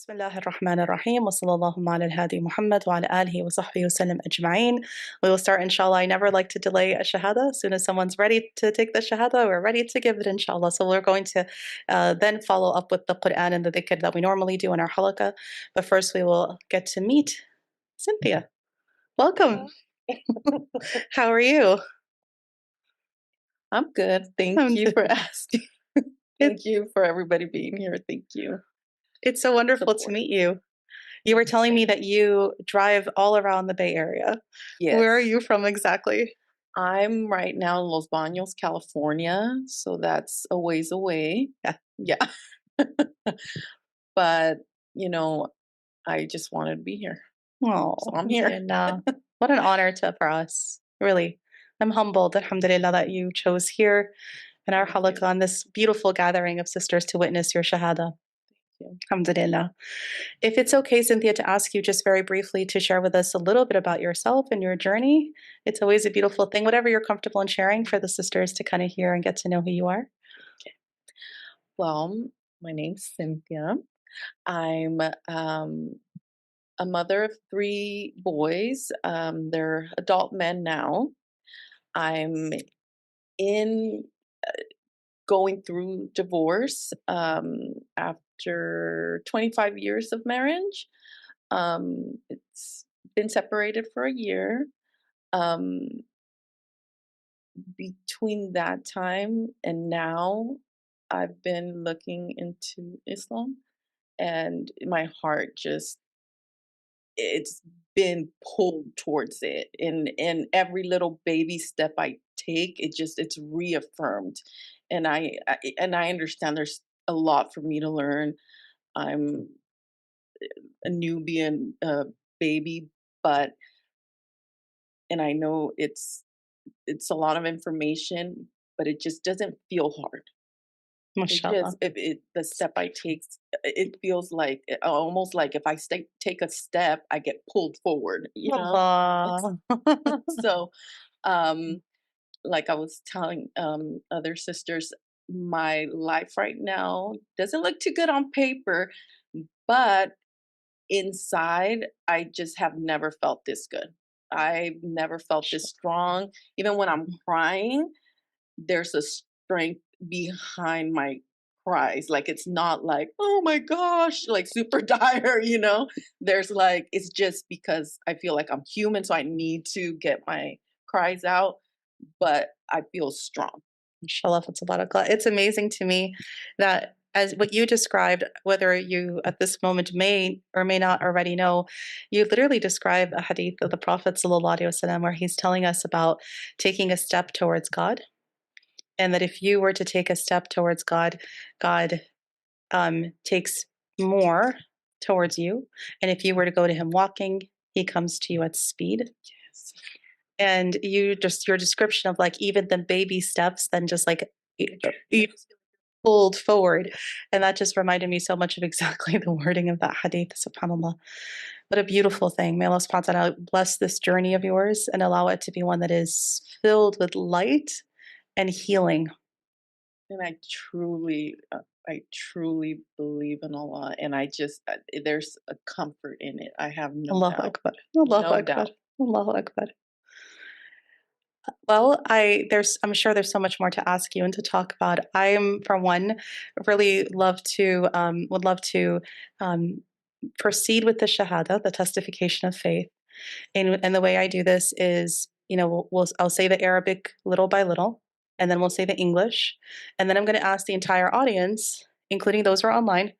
بسم الله الرحمن الرحيم وصلى اللهم على الهادي محمد وعلى آله وصحبه وسلم أجمعين. We will start inshallah. I never like to delay a shahada. As soon as someone's ready to take the shahada, we're ready to give it inshallah. So we're going to then follow up with the Quran and the dhikr that we normally do in our halaqa. But first we will get to meet Cynthia. Welcome. How are you? I'm good. Thank you for asking. Thank you for everybody being here. Thank you. It's so wonderful to meet you. You were telling me that you drive all around the Bay Area. Yes. Where are you from exactly? I'm right now in Los Baños, California, so that's a ways away. Yeah. But, I just wanted to be here. Oh, So I'm here. What an honor for us. Really. I'm humbled, alhamdulillah, that you chose here in our halaqa on this beautiful gathering of sisters to witness your shahada. Alhamdulillah. If it's okay, Cynthia, to ask you just very briefly to share with us a little bit about yourself and your journey. It's always a beautiful thing, whatever you're comfortable in sharing for the sisters to kind of hear and get to know who you are. Okay. Well, my name's Cynthia. I'm a mother of 3 boys. They're adult men now. I'm in going through divorce after 25 years of marriage. It's been separated for a year. Um, Between that time and now, I've been looking into Islam, and my heart just it's been pulled towards it. And every little baby step I take, it's reaffirmed. And I understand there's a lot for me to learn. I'm a Nubian baby, but and I know it's a lot of information, but it just doesn't feel hard. It MashaAllah. just the step I take, it feels like almost like if I take a step, I get pulled forward. Allah. So, um, like I was telling other sisters, my life right now doesn't look too good on paper, but inside, I just have never felt this good. I've never felt this strong. Even when I'm crying, there's a strength behind my cries. Like it's not like, oh my gosh, like super dire. There's like, it's just because I feel like I'm human, so I need to get my cries out, but I feel strong. Inshallah, it's a lot of it's amazing to me that as what you described, whether you at this moment may or may not already know, you literally describe a hadith of the Prophet sallallahu alaihi wasallam where he's telling us about taking a step towards God, and that if you were to take a step towards God, God takes more towards you, and if you were to go to Him walking, He comes to you at speed. Yes. And your description of like even the baby steps, then just like you pulled forward, and that just reminded me so much of exactly the wording of that hadith. Subhanallah, what a beautiful thing. May Allah subhanahu wa ta'ala bless this journey of yours and allow it to be one that is filled with light and healing. And I truly believe in Allah, and there's a comfort in it. I have no Allahu doubt. Akbar. Allahu No Akbar. doubt. Allahu Akbar. Well, I'm sure there's so much more to ask you and to talk about. I'm, for one, really would love to proceed with the shahada, the testification of faith. And the way I do this is, I'll say the Arabic little by little, and then we'll say the English, and then I'm going to ask the entire audience, including those who are online,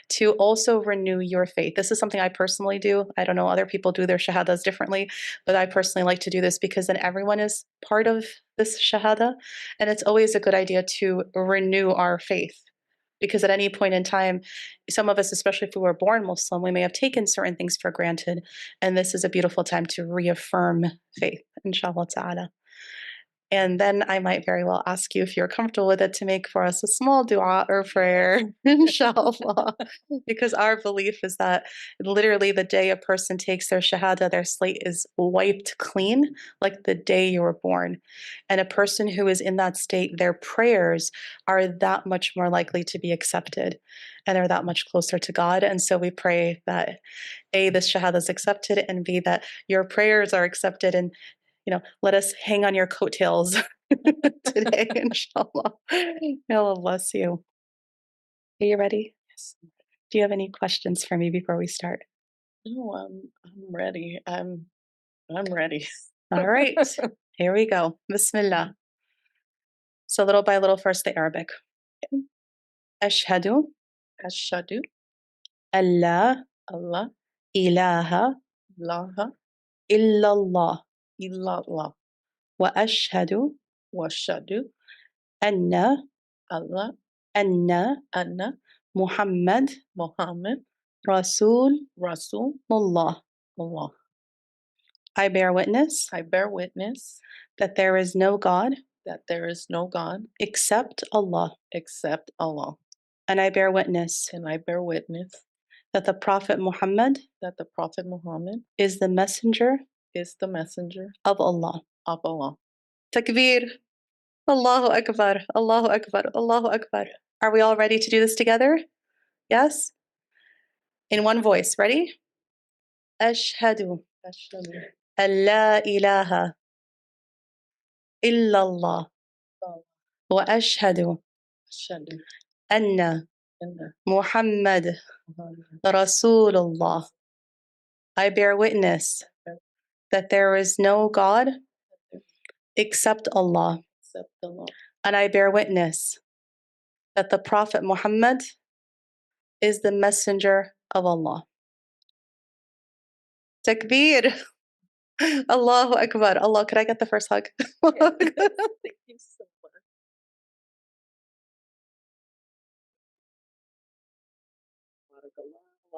to also renew your faith. This is something I personally do. I don't know, other people do their shahadas differently, but I personally like to do this because then everyone is part of this shahada, and it's always a good idea to renew our faith. Because at any point in time, some of us, especially if we were born Muslim, we may have taken certain things for granted. And this is a beautiful time to reaffirm faith, inshallah ta'ala. And then I might very well ask you if you're comfortable with it to make for us a small dua or prayer, inshallah. Because our belief is that literally the day a person takes their shahada, their slate is wiped clean, like the day you were born. And a person who is in that state, their prayers are that much more likely to be accepted and are that much closer to God. And so we pray that A, this shahada is accepted, and B, that your prayers are accepted, and let us hang on your coattails today, inshallah. May Allah bless you. Are you ready? Yes. Do you have any questions for me before we start? No, I'm ready. I'm ready. All right, here we go. Bismillah. So little by little, first the Arabic. Ashhadu Ashhadu an la Allah ilaha ilaha illallah illallah wa ashhadu wa ashhadu anna Allah anna anna Muhammad Muhammad Rasulullah. Allah. I bear witness I bear witness that there is no God that there is no God except Allah. except Allah. And I bear witness And I bear witness that the Prophet Muhammad that the Prophet Muhammad is the messenger is the messenger of Allah. of Allah. Takbir. Allahu Akbar. Allahu Akbar. Allahu Akbar. Are we all ready to do this together? Yes? In one voice. Ready? Ashhadu Ashhadu an la ilaha illallah wa ashhadu ashhadu anna anna Muhammad Muhammad Rasulullah. I bear witness that there is no God except Allah. except Allah. And I bear witness that the Prophet Muhammad is the messenger of Allah. Takbir. Allahu Akbar. Allah, could I get the first hug? Thank you so much.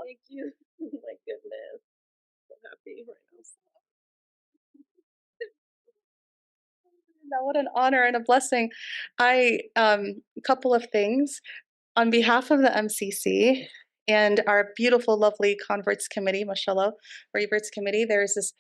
Thank you. Oh my goodness. So happy right Now, what an honor and a blessing. A couple of things. On behalf of the MCC and our beautiful, lovely converts committee, mashallah, reverts committee, there's this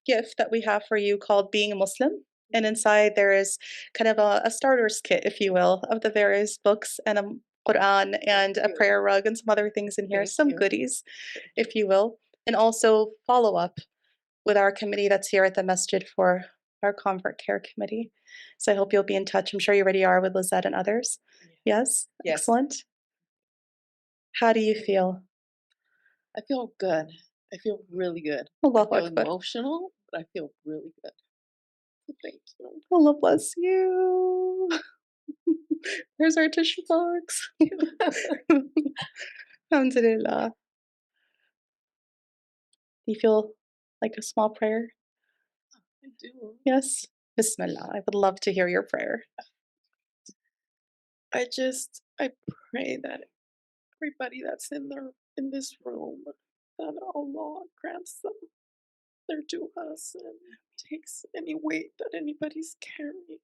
gift that we have for you called Being a Muslim. And inside there is kind of a starter's kit, if you will, of the various books and a Quran and a prayer rug and some other things in here, some goodies, if you will. And also follow up with our committee that's here at the masjid for our convert care committee. So I hope you'll be in touch. I'm sure you already are with Lizette and others. Yes? Yes. Excellent. How do you feel? I feel good. I feel really good. Allahu I feel Akbar. emotional, but I feel really good. Thank you. Allah bless you. There's our tissue box. Alhamdulillah. Do you feel like a small prayer? I do. Yes? Bismillah. I would love to hear your prayer. I pray that everybody that's in this room, that Allah grants them their du'as and takes any weight that anybody's carrying.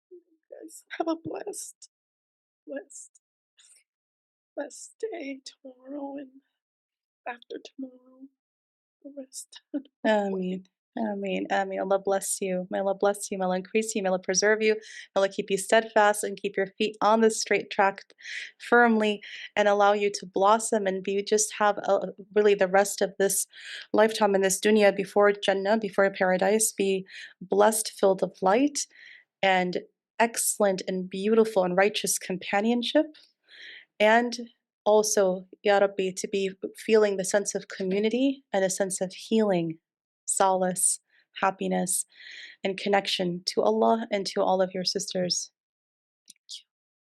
You guys have a blessed day tomorrow and after tomorrow, the rest. Ameen. Ameen. Ameen. Allah bless you. May Allah bless you. May Allah increase you. May Allah preserve you. May Allah keep you steadfast and keep your feet on the straight track firmly and allow you to blossom and just have really the rest of this lifetime in this dunya before Jannah, before paradise, be blessed, filled of light and excellent and beautiful and righteous companionship. And also, Ya Rabbi, to be feeling the sense of community and a sense of healing, solace, happiness, and connection to Allah and to all of your sisters.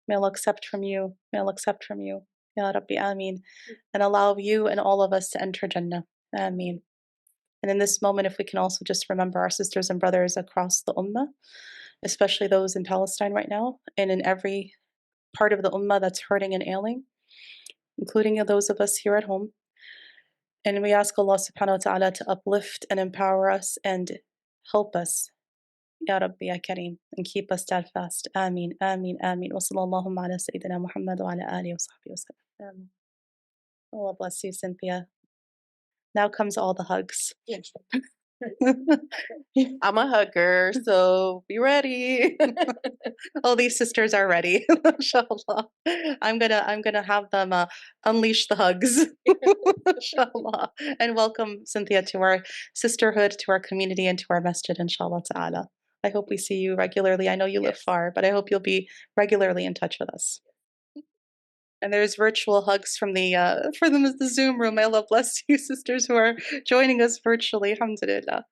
May Allah accept from you. May Allah accept from you. Ya Rabbi, Ameen. And allow you and all of us to enter Jannah. Ameen. And in this moment, if we can also just remember our sisters and brothers across the Ummah, especially those in Palestine right now, and in every part of the Ummah that's hurting and ailing, including those of us here at home. And we ask Allah subhanahu wa ta'ala to uplift and empower us and Help us, Ya Rabbi, Ya Kareem, and keep us steadfast. Ameen, Ameen, Ameen. Wa sallallahu ala Sayyidina Muhammad wa ala alihi wa sahbihi wa sallam. Ameen. Allah bless you, Cynthia. Now comes all the hugs. Yes. I'm a hugger, so be ready. Oh, these sisters are ready. Inshallah. I'm gonna have them unleash the hugs. Inshallah. And welcome Cynthia to our sisterhood, to our community, and to our masjid, inshallah ta'ala. I hope we see you regularly. I know you live Yes. far, but I hope you'll be regularly in touch with us. And there's virtual hugs from the Zoom room. Allah bless you, sisters who are joining us virtually. Alhamdulillah.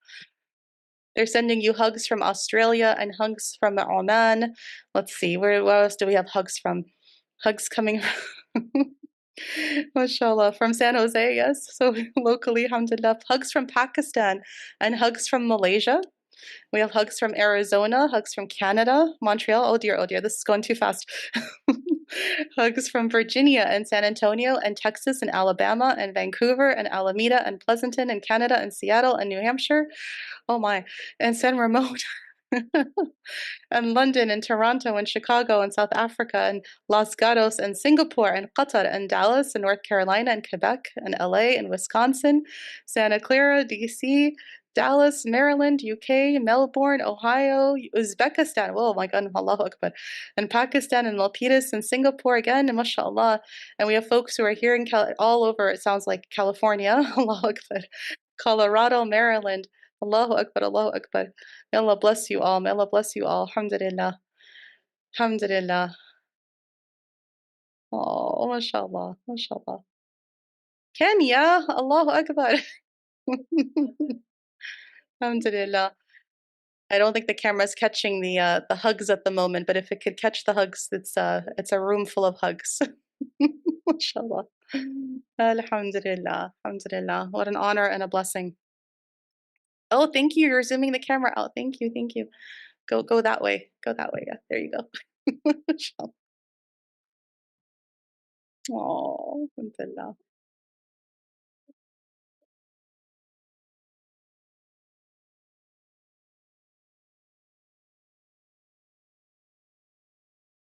They're sending you hugs from Australia and hugs from Oman. Let's see, where else do we have hugs from? Hugs coming mashallah, from San Jose, yes. So locally, alhamdulillah. Hugs from Pakistan and hugs from Malaysia. We have hugs from Arizona, hugs from Canada, Montreal. Oh dear, this is going too fast. Hugs from Virginia and San Antonio and Texas and Alabama and Vancouver and Alameda and Pleasanton and Canada and Seattle and New Hampshire. Oh my. And San Ramon. And London and Toronto and Chicago and South Africa and Los Gatos and Singapore and Qatar and Dallas and North Carolina and Quebec and LA and Wisconsin, Santa Clara, DC, Dallas, Maryland, UK, Melbourne, Ohio, Uzbekistan. Oh my God, Allahu Akbar. And Pakistan and Milpitas and Singapore again, and mashallah. And we have folks who are here in all over, it sounds like California, Allahu Akbar. Colorado, Maryland. Allahu Akbar, Allahu Akbar. May Allah bless you all. May Allah bless you all. Alhamdulillah. Alhamdulillah. Oh, mashallah. Mashallah. Kenya. Allahu Akbar. Alhamdulillah. I don't think the camera's catching the hugs at the moment, but if it could catch the hugs, it's a room full of hugs. Mashallah. Alhamdulillah. Alhamdulillah. What an honor and a blessing. Oh, thank you. You're zooming the camera out. Thank you. Thank you. Go that way. Go that way. Yeah, there you go. Mashallah. Oh, alhamdulillah.